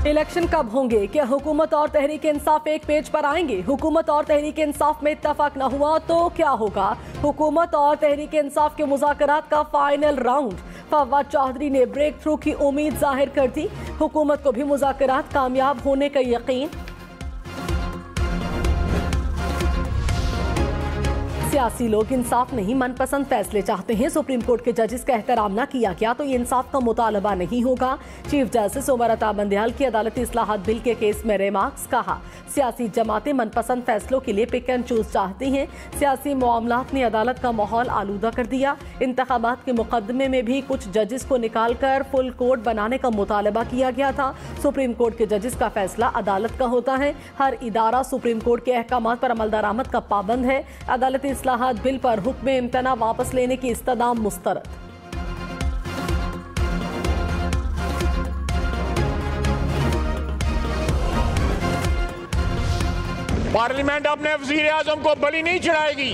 Election कब होंगे? क्या हुकूमत और तहरीक इंसाफ एक पेज पर आएंगे? हुकूमत और तहरीक इंसाफ में इत्तफाक न हुआ तो क्या होगा? हुकूमत और तहरीक इंसाफ के मुज़ाकरात का फाइनल राउंड। फवाद चौधरी ने ब्रेक थ्रू की उम्मीद जाहिर कर दी। हुकूमत को भी मुज़ाकरात कामयाब होने का यकीन। सियासी लोग इंसाफ नहीं, मनपसंद फैसले चाहते हैं। सुप्रीम कोर्ट के जजेस का एहतराम न किया गया तो ये इंसाफ का मुतालबा नहीं होगा। चीफ जस्टिस उमर अता बंदियाल की अदालती इस्लाहात बिल के केस में रिमार्क्स। कहा, सियासी जमातें मनपसंद फैसलों के लिए पिक एंड चूज चाहती हैं। सियासी मामलात ने अदालत का माहौल आलूदा कर दिया। इंतखाबात के मुकदमे में भी कुछ जजेस को निकाल कर फुल कोर्ट बनाने का मुतालबा किया गया था। सुप्रीम कोर्ट के जजेस का फैसला अदालत का होता है। हर इदारा सुप्रीम कोर्ट के अहकामात पर अमल दरामद का पाबंद है। अदालती इस्लाहात बिल पर हुक्म इम्तना वापस लेने की इस्तदाम मुस्तरद। पार्लियामेंट अपने वजीर आजम को बलि नहीं चढ़ाएगी।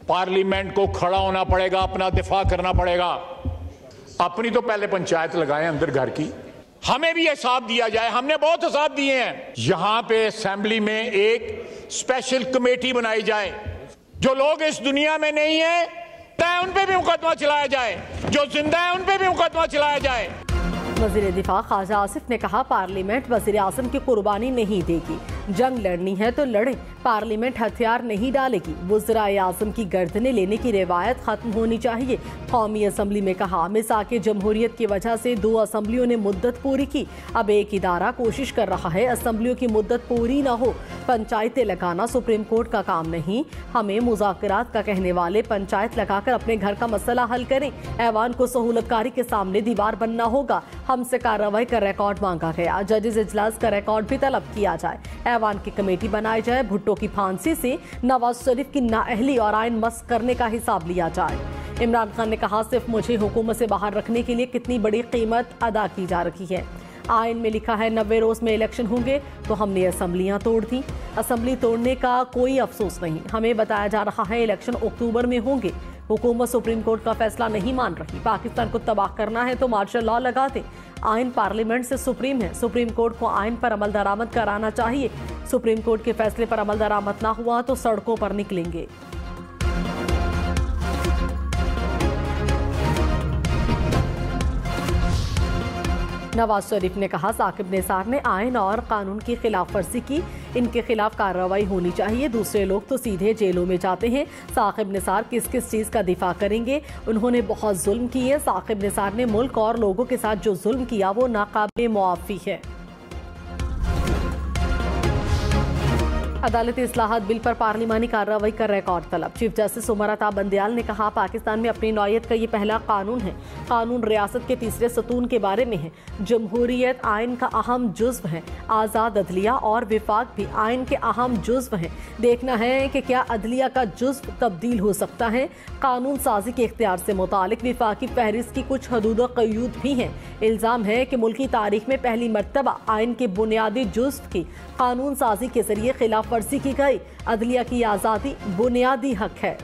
पार्लियामेंट को खड़ा होना पड़ेगा, अपना दिफा करना पड़ेगा। अपनी तो पहले पंचायत लगाएं अंदर घर की, हमें भी हिसाब दिया जाए। हमने बहुत हिसाब दिए हैं। यहां पे असेंबली में एक स्पेशल कमेटी बनाई जाए। जो लोग इस दुनिया में नहीं है उन पे भी मुकदमा चलाया जाए, जो जिंदा है उन पे भी मुकदमा चलाया जाए। वज़ीर दिफा ख्वाजा आसिफ ने कहा, पार्लियामेंट वज़ीर आज़म की कुर्बानी नहीं देगी। जंग लड़नी है तो लड़े, पार्लियामेंट हथियार नहीं डालेगी। वज़राए आज़म की गर्दनें लेने की रिवायत खत्म होनी चाहिए। कौमी असम्बली में कहा, मिसाक जमहूरियत की वजह से 2 असम्बलियों ने मुद्दत पूरी की। अब एक इदारा कोशिश कर रहा है असम्बलियों की मुद्दत पूरी न हो। पंचायतें लगाना सुप्रीम कोर्ट का काम नहीं। हमें मुज़ाकरात का कहने वाले पंचायत लगाकर अपने घर का मसला हल करें। ऐवान को सहूलतकारी के सामने दीवार बनना होगा। हमसे कार्रवाई का रिकॉर्ड मांगा गया। जजेस इजलास का रिकॉर्ड भी तलब किया जाए। ऐवान की कमेटी बनाई जाए। भुट्टो की फांसी से नवाज शरीफ की नाअहली और आइन मस्क करने का हिसाब लिया जाए। इमरान खान ने कहा, सिर्फ मुझे हुकूमत से बाहर रखने के लिए कितनी बड़ी कीमत अदा की जा रही है। आइन में लिखा है 90 रोज में इलेक्शन होंगे, तो हमने असम्बलियां तोड़ दी। असम्बली तोड़ने का कोई अफसोस नहीं। हमें बताया जा रहा है इलेक्शन अक्टूबर में होंगे। हुकूमत सुप्रीम कोर्ट का फैसला नहीं मान रही। पाकिस्तान को तबाह करना है तो मार्शल लॉ लगा दे। आइन पार्लियामेंट से सुप्रीम है। सुप्रीम कोर्ट को आइन पर अमल दरामद कराना चाहिए। सुप्रीम कोर्ट के फैसले पर अमल दरामद ना हुआ तो सड़कों पर निकलेंगे। नवाज शरीफ ने कहा, साकिब निसार ने आइन और कानून की खिलाफ वर्जी की। इनके खिलाफ कार्रवाई होनी चाहिए। दूसरे लोग तो सीधे जेलों में जाते हैं। साकिब निसार किस किस चीज़ का दिफा करेंगे? उन्होंने बहुत जुल्म किए। साकिब निसार ने मुल्क और लोगों के साथ जो जुल्म किया वो नाकाबिल मुआफ़ी है। अदालती इस्लाहात बिल पर पार्लिमानी कार्रवाई का रिकॉर्ड तलब। चीफ जस्टिस उमर अता बंदियाल ने कहा, पाकिस्तान में अपनी नौयत का ये पहला कानून है। कानून रियासत के तीसरे सतून के बारे में है। जमहूरियत आइन का अहम जुज्व है। आज़ाद अदलिया और विफाक भी आइन के अहम जुज्व हैं। देखना है कि क्या अदलिया का जुज्व तब्दील हो सकता है। कानून साजी के इख्तियार से मुतालिक विफाकी फहरिस्त की कुछ हदूद व क़यूद भी हैं। इल्ज़ाम है कि मुल्की तारीख में पहली मरतबा आइन के बुनियादी जुज्व की कानून साजी के जरिए खिलाफ वर्जी की गई। अदलिया की आज़ादी बुनियादी हक है।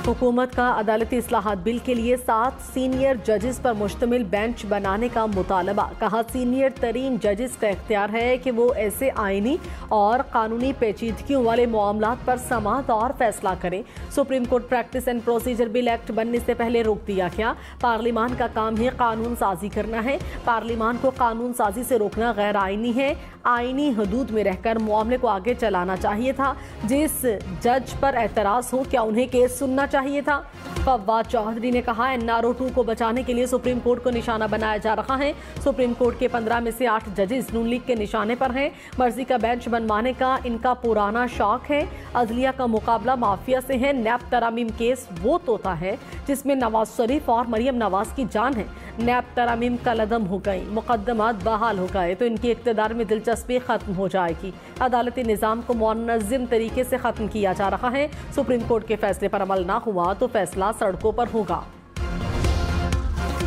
हुकूमत का अदालती इस्लाहात बिल के लिए 7 सीनियर जजेस पर मुश्तमिल बेंच बनाने का मुतालबा। कहा, सीनियर तरीन जजेस का इख्तियार है कि वो ऐसे आइनी और कानूनी पेचीदगियों वाले मामलात पर समाअत और फैसला करें। Supreme court practice and procedure bill act बनने से पहले रोक दिया गया। पार्लियामान का काम है कानून साजी करना है। पार्लियामान को कानून साजी से रोकना गैर आइनी है। आइनी हदूद में रहकर मामले को आगे चलाना चाहिए था। जिस जज पर एतराज हो, क्या उन्हें केस सुनना चाहिए था? फवाद चौधरी ने कहा, NRO 2 को बचाने के लिए सुप्रीम कोर्ट को निशाना बनाया जा रहा है। सुप्रीम कोर्ट के 15 में से 8 जजेस नून लीग के निशाने पर हैं। मर्जी का बेंच बनवाने का इनका पुराना शौक है। अदलिया का मुकाबला माफिया से है। नैब तरामीम केस वो तोता है जिसमें नवाज शरीफ और मरियम नवाज की जान है। नैब तरामीम कलअदम हो गई, मुकदमात बहाल हो गए तो इनकी इक़्तिदार में दिलचस्पी खत्म हो जाएगी। अदालती निज़ाम को मुनज़्ज़म तरीके से ख़त्म किया जा रहा है। सुप्रीम कोर्ट के फैसले पर अमल ना हुआ तो फैसला सड़कों पर होगा।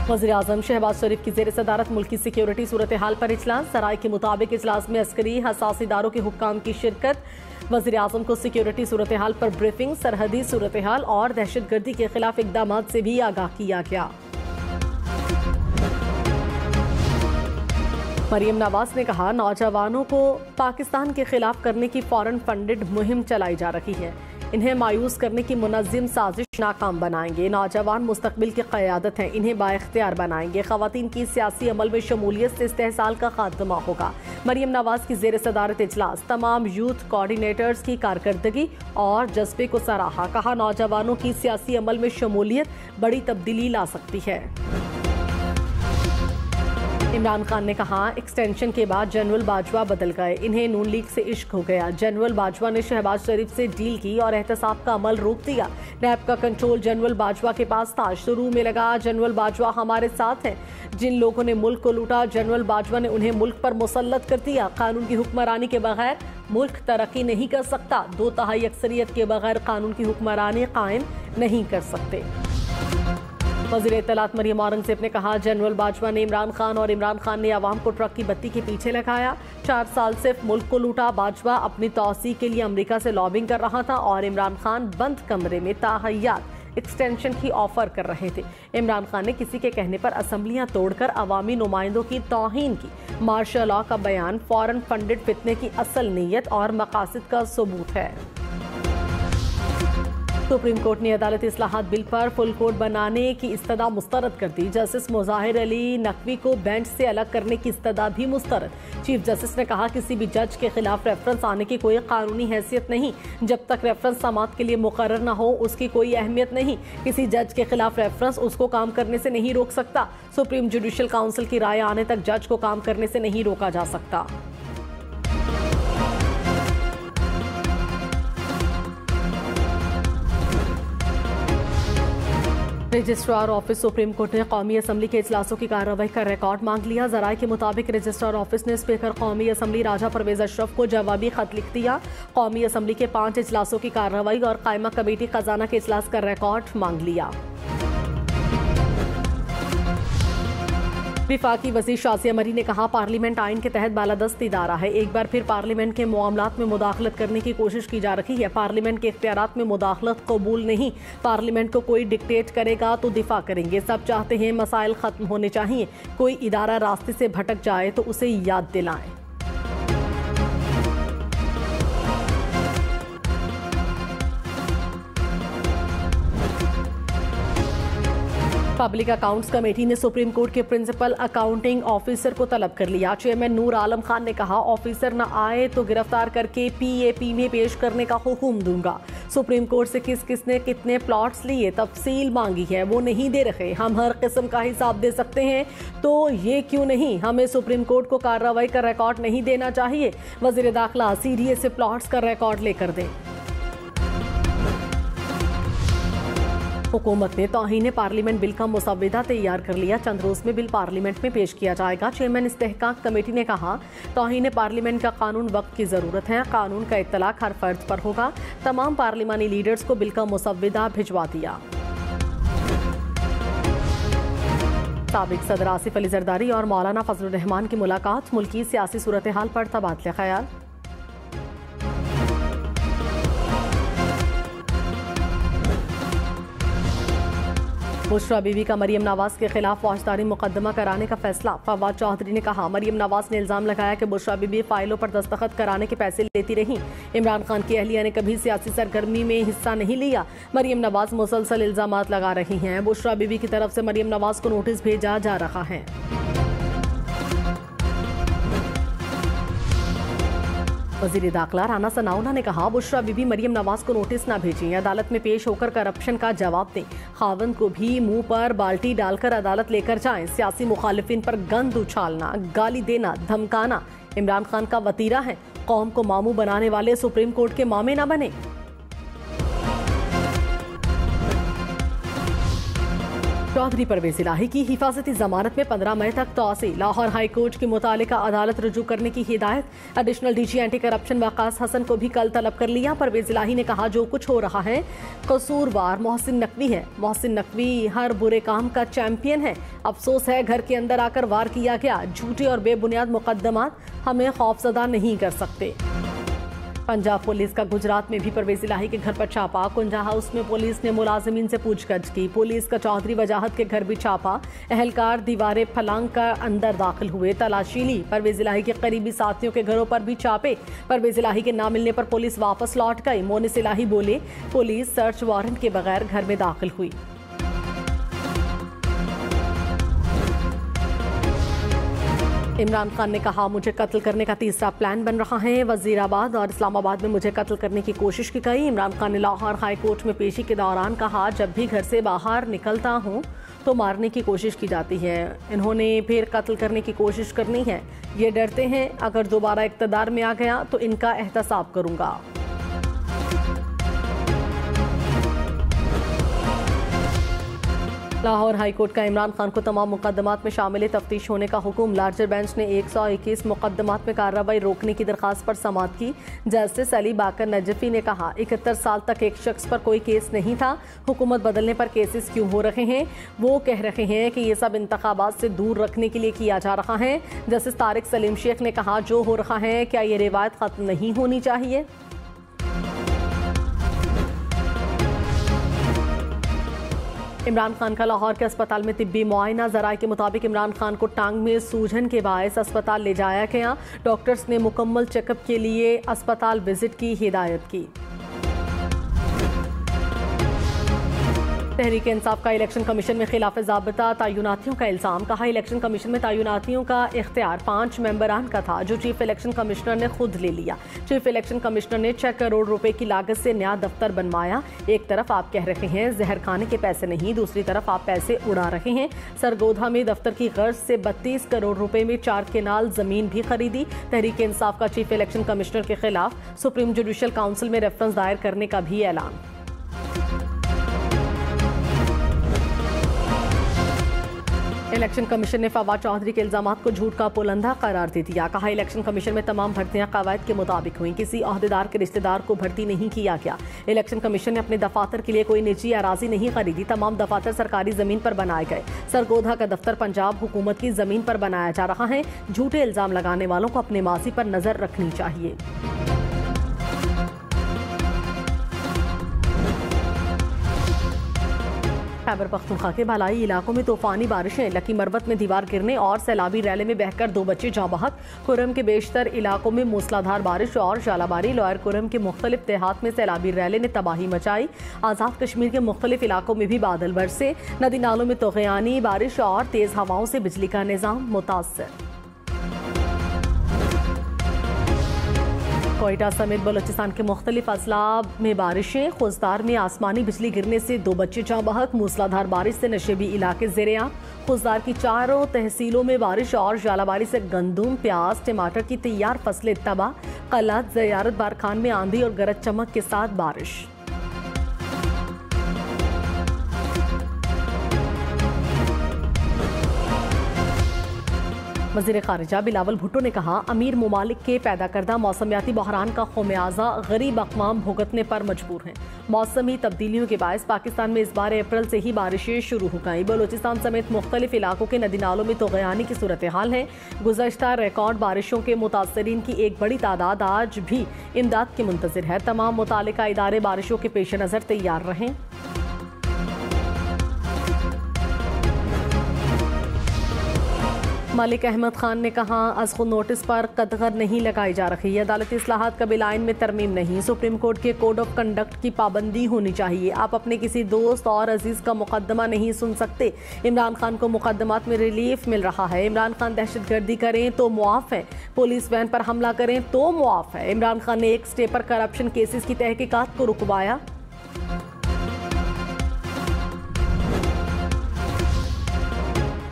वज़ीर-ए-आज़म शहबाज शरीफ की ज़ेर सदारत मुल्क की सिक्योरिटी सूरत हाल पर इजलास। सराय के मुताबिक इजलास में अस्करी हसास इदारों के हुक्काम की शिरकत। वज़ीर-ए-आज़म को सिक्योरिटी सूरत हाल पर ब्रीफिंग, सरहदी सूरत हाल और दहशतगर्दी के खिलाफ इक़दाम से भी आगाह किया गया। मरियम नवाज ने कहा, नौजवानों को पाकिस्तान के खिलाफ करने की फॉरेन फंडेड मुहिम चलाई जा रही है। इन्हें मायूस करने की मुनज़्ज़िम साजिश नाकाम बनाएंगे। नौजवान मुस्तकबिल की क़यादत हैं, इन्हें बाइख्तियार बनाएंगे। ख़वातीन की सियासी अमल में शमूलियत से इस्तेहसाल का खात्मा होगा। मरियम नवाज की ज़ेर सदारत इजलास। तमाम यूथ कोऑर्डिनेटर्स की कारकर्दगी और जज्बे को सराहा। कहा, नौजवानों की सियासी अमल में शमूलियत बड़ी तब्दीली ला सकती है। इमरान खान ने कहा, एक्सटेंशन के बाद जनरल बाजवा बदल गए, इन्हें नून लीग से इश्क हो गया। जनरल बाजवा ने शहबाज शरीफ से डील की और एहतसाब का अमल रोक दिया। नैब का कंट्रोल जनरल बाजवा के पास था। शुरू में लगा जनरल बाजवा हमारे साथ हैं। जिन लोगों ने मुल्क को लूटा, जनरल बाजवा ने उन्हें मुल्क पर मुसल्लत कर दिया। कानून की हुक्मरानी के बगैर मुल्क तरक्की नहीं कर सकता। 2/3 अक्सरियत के बगैर कानून की हुक्मरानी कायम नहीं कर सकते। वज़ीर इत्तलात मरियम औरंगज़ेब ने कहा, जनरल बाजवा ने इमरान खान और इमरान खान ने अवाम को ट्रक की बत्ती के पीछे लगाया। 4 साल से मुल्क को लूटा। बाजवा अपनी तौसी के लिए अमेरिका से लॉबिंग कर रहा था और इमरान खान बंद कमरे में ताहय्यात एक्सटेंशन की ऑफर कर रहे थे। इमरान खान ने किसी के कहने पर असम्बलियां तोड़कर अवामी नुमाइंदों की तौहीन की। मार्शल लॉ का बयान फॉरेन फंडेड फितने की असल नीयत और मकासद का सबूत है। सुप्रीम कोर्ट ने अदालती इस्लाहात बिल पर फुल कोर्ट बनाने की इस्तदा मुस्तरद कर दी। जस्टिस मुज़ाहिर अली नकवी को बेंच से अलग करने की इस्तदा भी मुस्तरद। चीफ जस्टिस ने कहा, किसी भी जज के खिलाफ रेफरेंस आने की कोई कानूनी हैसियत नहीं। जब तक रेफरेंस समाअत के लिए मुकर्रर न हो, उसकी कोई अहमियत नहीं। किसी जज के खिलाफ रेफरेंस उसको काम करने से नहीं रोक सकता। सुप्रीम जुडिशल काउंसिल की राय आने तक जज को काम करने से नहीं रोका जा सकता। रजिस्ट्रार ऑफिस सुप्रीम कोर्ट ने कौमी असम्बली के इजलासों की कार्रवाई का रिकॉर्ड मांग लिया। जराये के मुताबिक रजिस्ट्रार ऑफिस ने स्पीकर कौमी असम्बली राजा परवेज अशरफ को जवाबी खत लिख दिया। कौमी असम्बली के 5 इजलासों की कार्रवाई और कायमा कमेटी खजाना के इजलास का रिकॉर्ड मांग लिया। विफाकी वज़ीर शाज़िया मरी ने कहा, पार्लियामेंट आइन के तहत बालादस्त इदारा है। एक बार फिर पार्लियामेंट के मामलात में मुदाखलत करने की कोशिश की जा रही है। पार्लियामेंट के इख्तियारात में मुदाखलत कबूल नहीं। पार्लियामेंट को कोई डिक्टेट करेगा तो दिफा करेंगे। सब चाहते हैं मसाइल खत्म होने चाहिए। कोई इदारा रास्ते से भटक जाए तो उसे याद दिलाएं। पब्लिक अकाउंट्स कमेटी ने सुप्रीम कोर्ट के प्रिंसिपल अकाउंटिंग ऑफिसर को तलब कर लिया। चेयरमैन नूर आलम खान ने कहा, ऑफिसर न आए तो गिरफ्तार करके PAP में पेश करने का हुक्म दूंगा। सुप्रीम कोर्ट से किसने कितने प्लॉट्स लिए तफसील मांगी है, वो नहीं दे रहे। हम हर किस्म का हिसाब दे सकते हैं तो ये क्यों नहीं। हमें सुप्रीम कोर्ट को कार्रवाई का रिकॉर्ड नहीं देना चाहिए। वज़ीर दाखिला CDA से प्लॉट्स का रिकॉर्ड लेकर दें। हुकूमत ने तौहीन पार्लियामेंट बिल का मुसव्वदा तैयार कर लिया। चंद रोज में बिल पार्लियामेंट में पेश किया जाएगा। चेयरमैन इस्तेहकाक कमेटी ने कहा, तौहीन पार्लियामेंट का कानून वक्त की जरूरत है। कानून का इत्तलाक हर फर्द पर होगा। तमाम पार्लिमानी लीडर्स को बिल का मुसव्वदा भिजवा दिया। साबिक सदर आसिफ अली जरदारी और मौलाना फजलुर रहमान की मुलाकात। मुल्की सियासी सूरत हाल पर तबादला ख्याल। बुशरा बीवी का मरियम नवाज के खिलाफ फौजदारी मुकदमा कराने का फैसला। फवाद चौधरी ने कहा, मरियम नवाज ने इल्जाम लगाया कि बुशरा बीवी फाइलों पर दस्तखत कराने के पैसे लेती रही। इमरान खान की अहलिया ने कभी सियासी सरगर्मी में हिस्सा नहीं लिया। मरियम नवाज मुसलसल इल्जामात लगा रही हैं। बुशरा बीवी की तरफ से मरियम नवाज को नोटिस भेजा जा रहा है। वज़ीर दाखिला राना सनाउल्लाह ने कहा, बुशरा बीबी मरियम नवाज को नोटिस न भेजें, अदालत में पेश होकर करप्शन का जवाब दें। खावंद को भी मुंह पर बाल्टी डालकर अदालत लेकर जाएं। सियासी मुखालिफिन पर गंद उछालना, गाली देना, धमकाना इमरान खान का वतीरा है। कौम को मामू बनाने वाले सुप्रीम कोर्ट के मामे न बने। चौधरी परवेज इलाही की हिफाजती जमानत में 15 मई तक तौसी। लाहौर हाई कोर्ट की मुतालिका अदालत रुजू करने की हिदायत। Additional DG anti corruption Waqas Hassan को भी कल तलब कर लिया। परवेज इलाही ने कहा, जो कुछ हो रहा है कसूरवार मोहसिन नकवी है। मोहसिन नकवी हर बुरे काम का चैंपियन है। अफसोस है घर के अंदर आकर वार किया गया। झूठे और बेबुनियाद मुकदमात हमें खौफजदा नहीं कर सकते। पंजाब पुलिस का गुजरात में भी परवेज इलाही के घर पर छापा। कुंजा हाउस में पुलिस ने मुलाजिमीन से पूछताछ की। पुलिस का चौधरी वजाहत के घर भी छापा। एहलकार दीवारें फलांग कर अंदर दाखिल हुए, तलाशी ली। परवेज इलाही के करीबी साथियों के घरों पर भी छापे। परवेज इलाही के ना मिलने पर पुलिस वापस लौट गई। मोनिस इलाही बोले, पुलिस सर्च वारंट के बगैर घर में दाखिल हुई। इमरान खान ने कहा, मुझे कत्ल करने का तीसरा प्लान बन रहा है। वजीराबाद और इस्लामाबाद में मुझे कत्ल करने की कोशिश की गई। इमरान खान ने लाहौर हाई कोर्ट में पेशी के दौरान कहा, जब भी घर से बाहर निकलता हूं तो मारने की कोशिश की जाती है। इन्होंने फिर कत्ल करने की कोशिश करनी है। ये डरते हैं अगर दोबारा इक़्तिदार में आ गया तो इनका एहतसाब करूंगा। लाहौर हाई कोर्ट का इमरान खान को तमाम मुकदमात में शामिल तफ्तीश होने का हुक्म। लार्जर बेंच ने 121 मुकदमात में कार्रवाई रोकने की दरखास्त पर समाअत की। जस्टिस अली बाकर नजफी ने कहा, 71 साल तक एक शख्स पर कोई केस नहीं था। हुकूमत बदलने पर केसेस क्यों हो रहे हैं? वो कह रहे हैं कि ये सब इंतखाबात से दूर रखने के लिए किया जा रहा है। जस्टिस तारिक सलीम शेख ने कहा, जो हो रहा है क्या ये रिवायत खत्म नहीं होनी चाहिए? इमरान खान का लाहौर के अस्पताल में तिब्बी मुआयना। ज़राए के मुताबिक इमरान खान को टांग में सूजन के बायस अस्पताल ले जाया गया। डॉक्टर्स ने मुकम्मल चेकअप के लिए अस्पताल विजिट की हिदायत की। तहरीक इंसाफ का इलेक्शन कमीशन में खिलाफ ज़ाबिता तैनातियों का इल्ज़ाम। कहा, इलेक्शन कमीशन में तैनातियों का इख्तियार 5 मेंबरान का था, जो चीफ इलेक्शन कमिश्नर ने खुद ले लिया। चीफ इलेक्शन कमिश्नर ने 6 करोड़ रुपए की लागत से नया दफ्तर बनवाया। एक तरफ आप कह रहे हैं जहर खाने के पैसे नहीं, दूसरी तरफ आप पैसे उड़ा रहे हैं। सरगोधा में दफ्तर की गर्ज से 32 करोड़ रुपए में 4 केनाल जमीन भी खरीदी। तहरीक इंसाफ का चीफ इलेक्शन कमिश्नर के खिलाफ सुप्रीम जुडिशल काउंसिल में रेफरेंस दायर करने का भी ऐलान। इलेक्शन कमीशन ने फवाद चौधरी के इल्जामात को झूठ का पुलंदा करार दे दिया। कहा, इलेक्शन कमीशन में तमाम भर्तियां कावायद के मुताबिक हुई। किसी ओहदेदार के रिश्तेदार को भर्ती नहीं किया गया। इलेक्शन कमीशन ने अपने दफातर के लिए कोई निजी अराजी नहीं खरीदी। तमाम दफातर सरकारी जमीन पर बनाए गए। सरगोधा का दफ्तर पंजाब हुकूमत की जमीन पर बनाया जा रहा है। झूठे इल्जाम लगाने वालों को अपने माजी पर नजर रखनी चाहिए। खैबर पख्तूनख्वा के भलाई इलाकों में तूफानी बारिशें। लकी मरवत में दीवार गिरने और सैलाबी रैले में बहकर 2 बच्चे जाँ बहक। कुरम के बेशतर इलाकों में मूसलाधार बारिश और जालाबारी। लोअर कुरम के मुख्तलिफ देहात में सैलाबी रैले ने तबाही मचाई। आज़ाद कश्मीर के मुख्तलिफ इलाकों में भी बादल बरसे। नदी नालों में तूफ़ानी बारिश और तेज हवाओं से बिजली का निज़ाम मुतासर। कोयटा समेत बलोचिस्तान के मुख्तलिफ अजला में बारिशें। खुजदार में आसमानी बिजली गिरने से 2 बच्चे जाँ बहक। मूसलाधार बारिश से नशेबी इलाके ज़ेरे-आब। खुजदार की 4 तहसीलों में बारिश और जालाबारी से गंदुम, प्याज, टमाटर की तैयार फसलें तबाह। कलत, ज़ियारत बारखान में आंधी और गरज चमक के साथ बारिश। वज़ीर ख़ारिजा बिलावल भुट्टो ने कहा, अमीर ममालिक के पैदा करदा मौसमियाती बहरान का ख़मियाज़ा गरीब अक़वाम भुगतने पर मजबूर हैं। मौसमी तब्दीलियों के बायस पाकिस्तान में इस बार अप्रैल से ही बारिशें शुरू हो गईं। बलोचिस्तान समेत मुख्तलिफ इलाकों के नदी नालों में तग़यानी की सूरत हाल है। गुज़श्ता रिकॉर्ड बारिशों के मुतासरीन की एक बड़ी तादाद आज भी इमदाद की मुंतज़िर है। तमाम मुतालिका इदारे बारिशों के पेश नज़र तैयार रहें। मलिक अहमद खान ने कहा, अज़ खुद नोटिस पर कदगर नहीं लगाई जा रही है। अदालती इस्लाहात का बिल आइन में तरमीम नहीं। सुप्रीम कोर्ट के कोड ऑफ कंडक्ट की पाबंदी होनी चाहिए। आप अपने किसी दोस्त और अजीज का मुकदमा नहीं सुन सकते। इमरान खान को मुकदमात में रिलीफ मिल रहा है। इमरान खान दहशतगर्दी करें तो मुआफ है, पुलिस वैन पर हमला करें तो मुआफ है। इमरान खान ने एक स्टे पर करप्शन केसेस की तहकीकात को रुकवाया।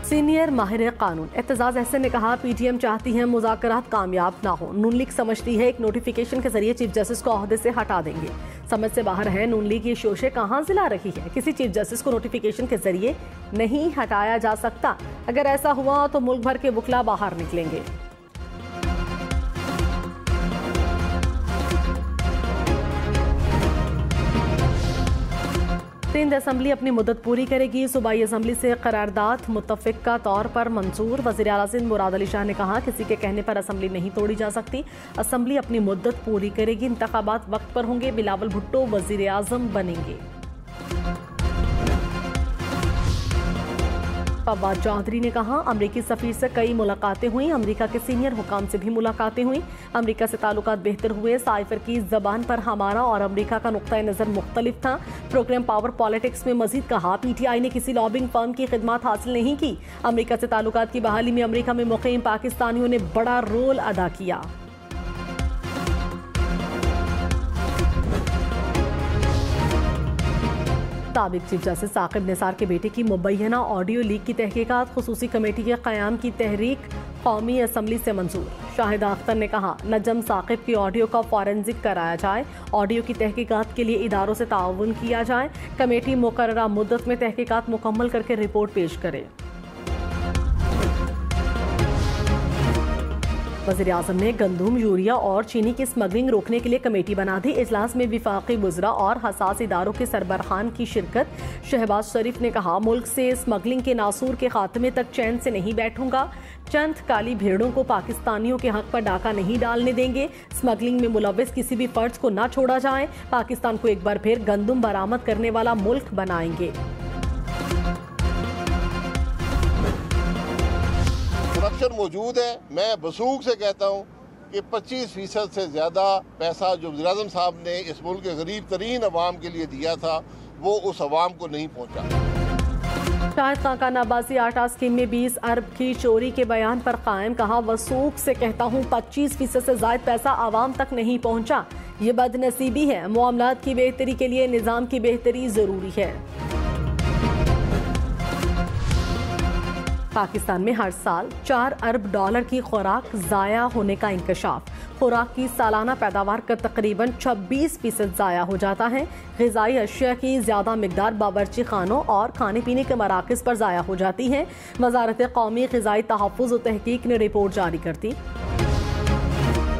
सीनियर माहिर कानून एतजाज अहसन ने कहा, पीटीएम चाहती है मुज़ाकरात कामयाब ना हो। नून लीग समझती है एक नोटिफिकेशन के जरिए चीफ जस्टिस को ओहदे से हटा देंगे। समझ से बाहर है नून लीग ये शोशे कहां जिला रही है। किसी चीफ जस्टिस को नोटिफिकेशन के जरिए नहीं हटाया जा सकता। अगर ऐसा हुआ तो मुल्क भर के वकला बाहर निकलेंगे। सिंध असेंबली अपनी मुद्दत पूरी करेगी। सूबाई असेंबली से करारदाद मुत्तफिका तौर पर मंजूर। वज़ीर आला सिंध मुराद अली शाह ने कहा, किसी के कहने पर असेंबली नहीं तोड़ी जा सकती। असेंबली अपनी मुद्दत पूरी करेगी। इंतखाबात वक्त पर होंगे। बिलावल भुट्टो वज़ीर आज़म बनेंगे। फवाद चौधरी ने कहा, अमरीकी सफीर से कई मुलाकातें हुई। अमरीका के सीनियर हुकाम से भी मुलाकातें हुई। अमरीका से ताल्लुकात बेहतर हुए। साइफर की जबान पर हमारा और अमरीका का नुक्ता नज़र मुख्तलिफ था। प्रोग्राम पावर पॉलिटिक्स में मजीद कहा, PTI ने किसी लॉबिंग फर्म की खिदमत हासिल नहीं की। अमरीका से ताल्लुकात की बहाली में अमरीका में मुकीम पाकिस्तानियों ने बड़ा रोल अदा किया। साबिक चीफ जस्टिस साकिब निसार के बेटे की मुबैना ऑडियो लीक की तहकीकात खुसूसी कमेटी के क़याम की तहरीक कौमी असम्बली से मंजूर। शाहिदा अख्तर ने कहा, नजम साकिब की ऑडियो का फॉरेंसिक कराया जाए। ऑडियो की तहकीकात के लिए इदारों से ताउन किया जाए। कमेटी मुकर्ररा मुद्दत में तहकीकात मुकम्मल करके रिपोर्ट पेश करे। वज़ीर आज़म ने गंदम, यूरिया और चीनी की स्मगलिंग रोकने के लिए कमेटी बना दी। इजलास में विफाकी वज़रा और हसास इदारों के सरबराहान की शिरकत। शहबाज शरीफ ने कहा, मुल्क से स्मगलिंग के नासूर के खात्मे तक चैन से नहीं बैठूंगा। चंद काली भेड़ों को पाकिस्तानियों के हक पर डाका नहीं डालने देंगे। स्मगलिंग में मुलव्विस किसी भी फर्ज को न छोड़ा जाए। पाकिस्तान को एक बार फिर गंदम बरामद करने वाला मुल्क बनाएंगे। करप्शन मौजूद है। मैं वसूख से कहता हूँ कि 25% से ज़्यादा पैसा जो वज़ीर आज़म साहब ने इस मुल्क के गरीब तरीन अवाम के लिए दिया था वो उस अवाम को नहीं पहुँचा। शाहिद खान का नबासी आटा स्कीम में 20 अरब की चोरी के बयान पर कायम। कहा, वसूख से कहता हूँ 25% से ज़ायद पैसा आवाम तक नहीं पहुँचा। ये बदनसीबी है। मामलात की बेहतरी के लिए निज़ाम की बेहतरी ज़रूरी है। पाकिस्तान में हर साल 4 अरब डॉलर की खुराक ज़ाया होने का इंकशाफ। खुराक की सालाना पैदावार का तकरीबन 26% ज़ाया हो जाता है। ग़िज़ाई अशिया की ज़्यादा मिकदार बावर्ची खानों और खाने पीने के मराकज़ पर ज़ाया हो जाती है। वज़ारत क़ौमी ग़िज़ाई तहफ़्फ़ुज़ व तहक़ीक़ ने रिपोर्ट जारी कर दी।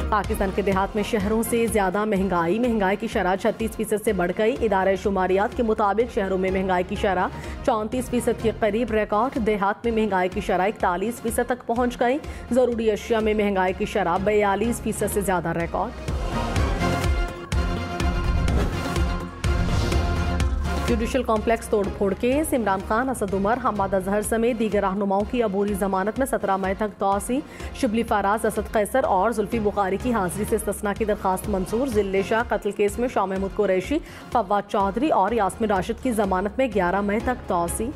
पाकिस्तान के देहात में शहरों से ज़्यादा महंगाई की शरह 36% से बढ़ गई। इदारे शुमारियात के मुताबिक शहरों में महंगाई की शरह 34% के करीब रिकॉर्ड। देहात में महंगाई की शरह 41% तक पहुँच गई। ज़रूरी अशिया में महंगाई की शरह 42% से ज़्यादा रिकॉर्ड। जुडिशल कॉम्प्लेक्स तोड़फोड़ केस। इमरान खान, असद उमर, हम्माद अजहर समेत दीगर रहनुमाओं की अबूरी जमानत में 17 मई तक तौसी। शिबली फराज, असद कैसर और जुल्फी बुखारी की हाजिरी से इस्तिस्ना की दरखास्त मंजूर। जिले शाह कत्ल केस में शाह महमूद कुरैशी, फवाद चौधरी और यास्मीन राशिद की जमानत में 11 मई तक तौसी।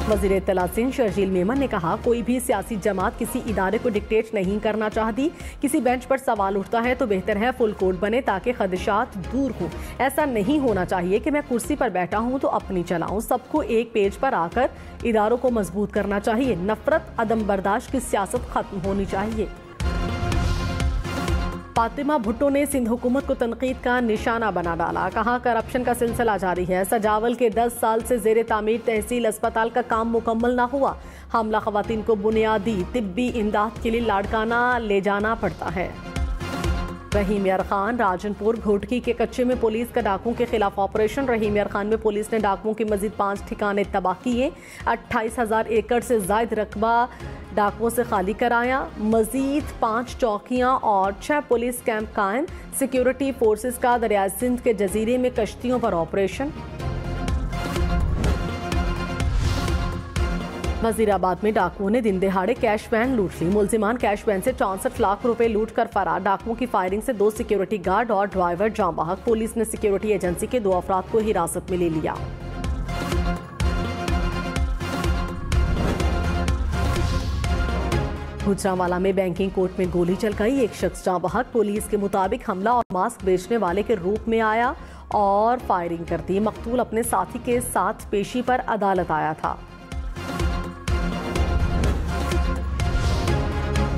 वज़ीर इत्तला सिंध शर्जील मेमन ने कहा, कोई भी सियासी जमात किसी इदारे को डिक्टेट नहीं करना चाहती। किसी बेंच पर सवाल उठता है तो बेहतर है फुल कोर्ट बने ताकि खदशात दूर हों। ऐसा नहीं होना चाहिए कि मैं कुर्सी पर बैठा हूं तो अपनी चलाऊं। सबको एक पेज पर आकर इदारों को मजबूत करना चाहिए। नफरत, अदम बर्दाश्त की सियासत खत्म होनी चाहिए। फातिमा भुट्टो ने सिंध हुकूमत को तनकीद का निशाना बना डाला। कहा, करप्शन का सिलसिला जारी है। सजावल के 10 साल से जेर तामीर तहसील अस्पताल का काम मुकम्मल ना हुआ। हामला खवातीन को बुनियादी तिब्बी इमदाद के लिए लाड़काना ले जाना पड़ता है। रहीम यार खान, राजनपुर घोटकी के कच्चे में पुलिस का डाकुओं के खिलाफ ऑपरेशन। रहीम यार खान में पुलिस ने डाकुओं के मजीद 5 ठिकाने तबाह किए। 28,000 एकड़ से जायद रकबा डाकुओं से खाली कराया। मजीद 5 चौकियां और 6 पुलिस कैंप कायम। सिक्योरिटी फोर्सेस का दरिया सिंध के जजीरे में कश्तियों पर ऑपरेशन। वजीराबाद में डाकुओं ने दिन दिहाड़े कैश वैन लूट ली। मुलजिमान कैश वैन से 64 लाख रुपए लूट कर फरार। डाकुओं की फायरिंग से 2 सिक्योरिटी गार्ड और ड्राइवर जाम बहक। पुलिस ने सिक्योरिटी एजेंसी के 2 अफराद को हिरासत में ले लिया। गुजरांवाला में बैंकिंग कोर्ट में गोली चल गई। एक शख्स जाम बहक। पुलिस के मुताबिक हमला और मास्क बेचने वाले के रूप में आया और फायरिंग कर दी। मकतूल अपने साथी के साथ पेशी पर अदालत आया था।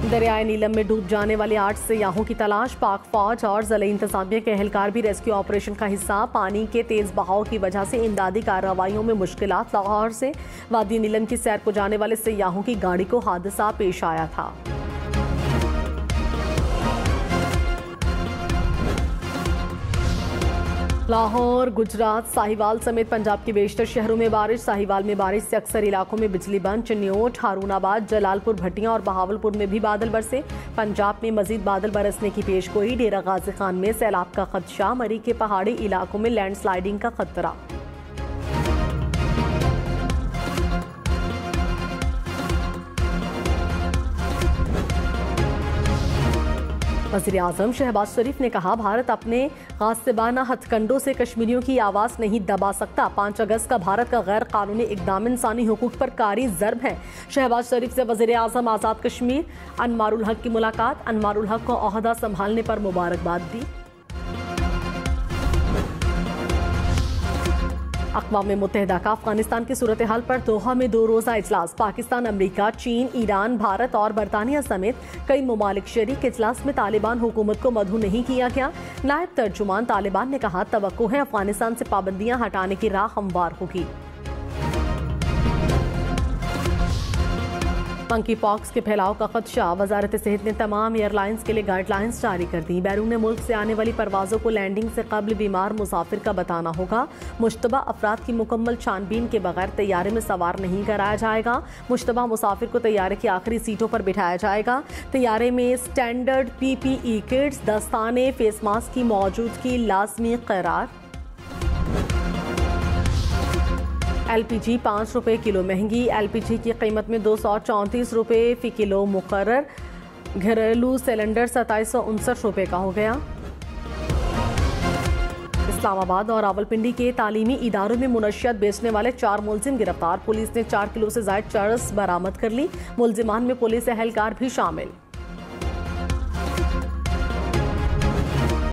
दरियाए नीलम में डूब जाने वाले 8 सयाहों की तलाश। पाक फौज और ज़िले इंतजामिया के एहलकार भी रेस्क्यू ऑपरेशन का हिस्सा। पानी के तेज बहाव की वजह से इमदादी कार्रवाइयों में मुश्किलात। लाहौर से वादी नीलम की सैर को जाने वाले सयाहों की गाड़ी को हादसा पेश आया था। लाहौर, गुजरात, साहिवाल समेत पंजाब के बेशतर शहरों में बारिश। साहिवाल में बारिश से अक्सर इलाकों में बिजली बंद। चिन्योट, हारूनाबाद, जलालपुर, भटियां और बहावलपुर में भी बादल बरसे। पंजाब में मजीद बादल बरसने की पेशगोई। डेरा गाजी खान में सैलाब का खदशा। मरी के पहाड़ी इलाकों में लैंडस्लाइडिंग का खतरा। वज़ीर आज़म शहबाज शरीफ ने कहा, भारत अपने गासिबाना हथकंडों से कश्मीरियों की आवाज़ नहीं दबा सकता। 5 अगस्त का भारत का गैर कानूनी इक़दाम इंसानी हुकूक पर कारी ज़र्ब है। शहबाज शरीफ से वज़ीर आज़म आज़ाद कश्मीर अनवारुल हक की मुलाकात। अनवारुल हक को ओहदा संभालने पर मुबारकबाद दी। अक़वाम मुत्तहिदा का अफगानिस्तान की सूरत हाल पर दोहा में 2 रोज़ा इजलास। पाकिस्तान, अमरीका, चीन, ईरान, भारत और बरतानिया समेत कई ममालिक शरीक। इजलास में तालिबान हुकूमत को मदहू नहीं किया गया। नायब तर्जुमान तालिबान ने कहा, तवक्को है अफगानिस्तान से पाबंदियां हटाने की राह हमवार होगी। मंकी पॉक्स के फैलाव का खदशा। वजारत सेहत ने तमाम एयरलाइंस के लिए गाइडलाइंस जारी कर दी। बैरून मुल्क से आने वाली परवाज़ों को लैंडिंग से कबल बीमार मुसाफिर का बताना होगा। मुश्तबा अफराद की मुकम्मल छानबीन के बगैर तैयारे में सवार नहीं कराया जाएगा। मुश्तबा मुसाफिर को तैयारे की आखिरी सीटों पर बिठाया जाएगा। तैयारे में स्टैंडर्ड PPE किट्स, दस्ताने, फेस मास्क की मौजूदगी लाजमी करार। LPG 5 रुपये किलो महंगी। LPG की कीमत में 234 रुपये फ़ी किलो मुकर्रर। घरेलू सिलेंडर 2759 रुपये का हो गया। इस्लामाबाद और रावलपिंडी के तालीमी इदारों में मुनशियात बेचने वाले 4 मुलजिम गिरफ्तार। पुलिस ने 4 किलो से ज़ायद चरस बरामद कर ली। मुलजिमान में पुलिस एहलकार भी शामिल।